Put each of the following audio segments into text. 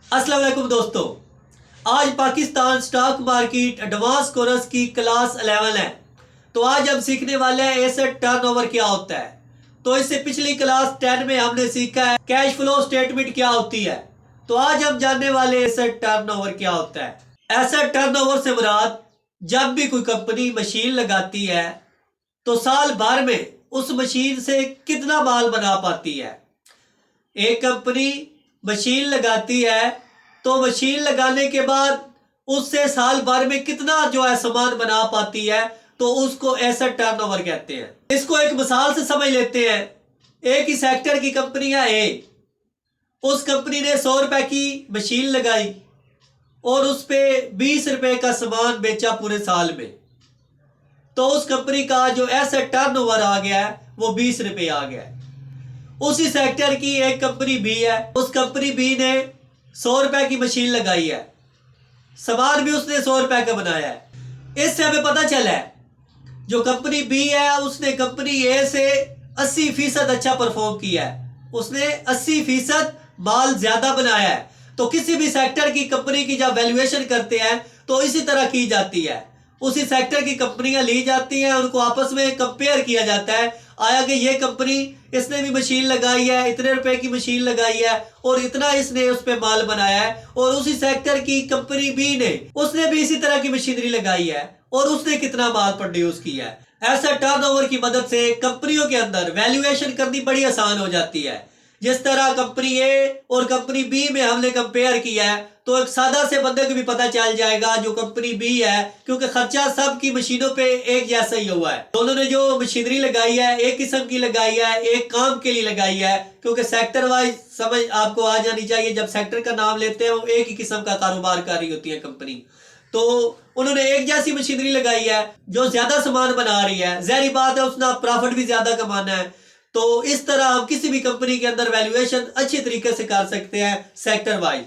अस्सलाम वालेकुम दोस्तों, आज Pakistan stock market advance course की क्लास 11 है। तो आज हम सीखने वाले हैं एसेट टर्नओवर क्या होता है। तो इससे पिछली क्लास 10 में हमने सीखा है कैश फ्लो स्टेटमेंट क्या होती है। तो आज हम जानने वाले एसेट टर्नओवर क्या होता है। एसेट टर्नओवर से मुराद जब भी कोई कंपनी मशीन लगाती है तो साल भर में उस मशीन से कितना माल बना पाती है। एक कंपनी मशीन लगाती है तो मशीन लगाने के बाद उससे साल भर में कितना जो है सामान बना पाती है, तो उसको एसेट टर्नओवर कहते हैं। इसको एक मिसाल से समझ लेते हैं। एक ही सेक्टर की कंपनी है ए, उस कंपनी ने 100 रुपए की मशीन लगाई और उस पे 20 रुपए का सामान बेचा पूरे साल में, तो उस कंपनी का जो एसेट टर्नओवर आ गया है वो 20 रुपए आ गया है। उसी सेक्टर की एक कंपनी बी है, उस कंपनी बी ने 100 रुपए की मशीन लगाई है, सामान भी उसने 100 रुपए का बनाया है। इससे हमें पता चला है जो कंपनी बी है उसने कंपनी ए से 80% अच्छा परफॉर्म किया है, उसने 80% माल ज्यादा बनाया है। तो किसी भी सेक्टर की कंपनी की जब वैल्यूएशन करते हैं तो इसी तरह की जाती है। उसी सेक्टर की कंपनियां ली जाती हैं, उनको आपस में कंपेयर किया जाता है। आया कि ये कंपनी इसने भी मशीन लगाई है, इतने रुपए की मशीन लगाई है और इतना इसने उस पे माल बनाया है, और उसी सेक्टर की कंपनी बी ने उसने भी इसी तरह की मशीनरी लगाई है और उसने कितना माल प्रोड्यूस किया है। ऐसा टर्नओवर की मदद से कंपनियों के अंदर वैल्यूएशन करनी बड़ी आसान हो जाती है। जिस तरह कंपनी ए और कंपनी बी में हमने कंपेयर किया है तो एक सादा से बंदे को भी पता चल जाएगा जो कंपनी बी है, क्योंकि खर्चा सब की मशीनों पे एक जैसा ही हुआ है। दोनों ने जो मशीनरी लगाई है एक किस्म की लगाई है, एक काम के लिए लगाई है, क्योंकि सेक्टर वाइज समझ आपको आ जानी चाहिए। जब सेक्टर का नाम लेते हैं वो एक ही किस्म का कारोबार कर रही होती है कंपनी, तो उन्होंने एक जैसी मशीनरी लगाई है जो ज्यादा सामान बना रही है, जाहिर बात है उसने प्रॉफिट भी ज्यादा कमाना है। तो इस तरह हम किसी भी कंपनी के अंदर वैल्यूएशन अच्छी तरीके से कर सकते हैं सेक्टर वाइज।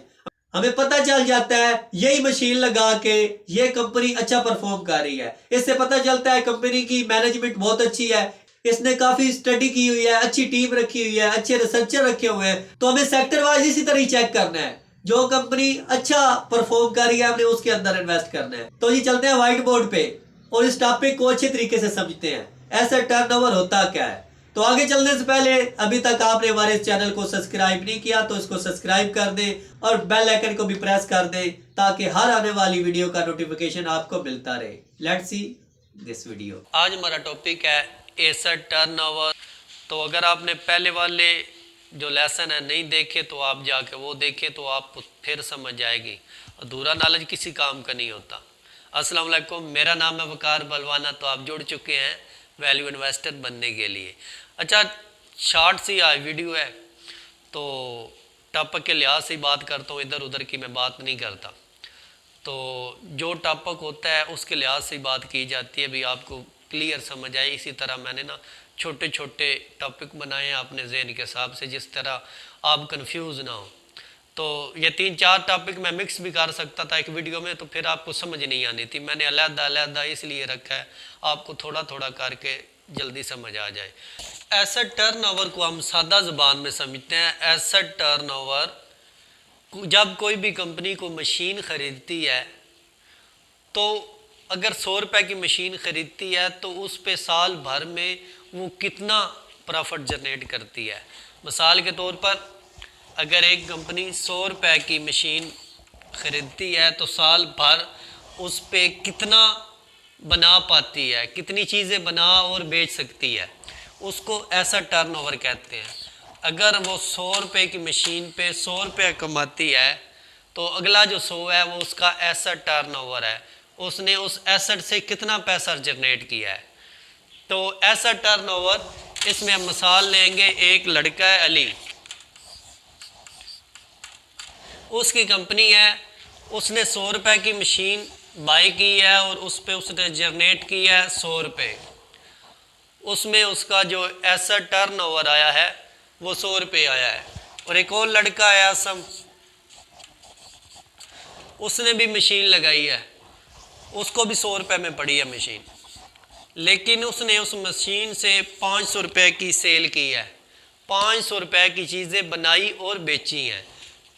हमें पता चल जाता है यही मशीन लगा के ये कंपनी अच्छा परफॉर्म कर रही है। इससे पता चलता है कंपनी की मैनेजमेंट बहुत अच्छी है, इसने काफी स्टडी की हुई है, अच्छी टीम रखी हुई है, अच्छे रिसर्चर रखे हुए हैं। तो हमें सेक्टर वाइज इसी तरह चेक करना है, जो कंपनी अच्छा परफॉर्म कर रही है हमने उसके अंदर इन्वेस्ट करना है। तो ये चलते हैं व्हाइट बोर्ड पे और इस टॉपिक को अच्छे तरीके से समझते हैं एसेट टर्नओवर होता क्या है। तो आगे चलने से पहले अभी तक आपने हमारे इस चैनल को सब्सक्राइब नहीं किया तो इसको सब्सक्राइब कर दें और बेल आइकन को भी प्रेस कर दें ताकि हर आने वाली वीडियो का नोटिफिकेशन आपको मिलता रहे। Let's see this video. आज हमारा टॉपिक है एसेट टर्नओवर। तो अगर आपने पहले वाले जो लेसन है नहीं देखे तो आप जाके वो देखें तो आपको फिर समझ आएगी। अधूरा नॉलेज किसी काम का नहीं होता। अस्सलाम वालेकुम, मेरा नाम है वकार बलवाना। तो आप जुड़ चुके हैं वैल्यू इन्वेस्टर बनने के लिए। अच्छा, शॉर्ट सी आज वीडियो है तो टॉपिक के लिहाज से बात करता हूँ, इधर उधर की मैं बात नहीं करता। तो जो टॉपिक होता है उसके लिहाज से बात की जाती है, भी आपको क्लियर समझ आए। इसी तरह मैंने ना छोटे छोटे टॉपिक बनाए हैं अपने जहन के हिसाब से, जिस तरह आप कंफ्यूज ना हो। तो ये 3-4 टॉपिक मैं मिक्स भी कर सकता था एक वीडियो में, तो फिर आपको समझ नहीं आनी थी। मैंने अलग-अलग इसलिए रखा है आपको थोड़ा थोड़ा करके जल्दी समझ आ जाए। एसेट टर्नओवर को हम सादा ज़बान में समझते हैं। एसेट टर्नओवर, जब कोई भी कंपनी को मशीन ख़रीदती है तो अगर 100 रुपए की मशीन ख़रीदती है तो उस पे साल भर में वो कितना प्रॉफिट जनरेट करती है। मिसाल के तौर पर अगर एक कंपनी 100 रुपए की मशीन ख़रीदती है तो साल भर उस पे कितना बना पाती है, कितनी चीज़ें बना और बेच सकती है, उसको एसेट टर्नओवर कहते हैं। अगर वो 100 रुपए की मशीन पे 100 रुपये कमाती है तो अगला जो 100 है वो उसका एसेट टर्नओवर है, उसने उस एसेट से कितना पैसा जनरेट किया है। तो एसेट टर्नओवर, इसमें हम मिसाल लेंगे, एक लड़का है अली, उसकी कंपनी है, उसने 100 रुपए की मशीन बाई की है और उस पर उसने जनरेट किया है 100 रुपये। उसमें उसका जो एसेट टर्नओवर आया है वो 100 रुपये आया है। और एक और लड़का है आसम, उसने भी मशीन लगाई है, उसको भी 100 रुपये में पड़ी है मशीन, लेकिन उसने उस मशीन से 500 रुपये की सेल की है, 500 रुपये की चीज़ें बनाई और बेची हैं।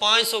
500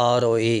ROE،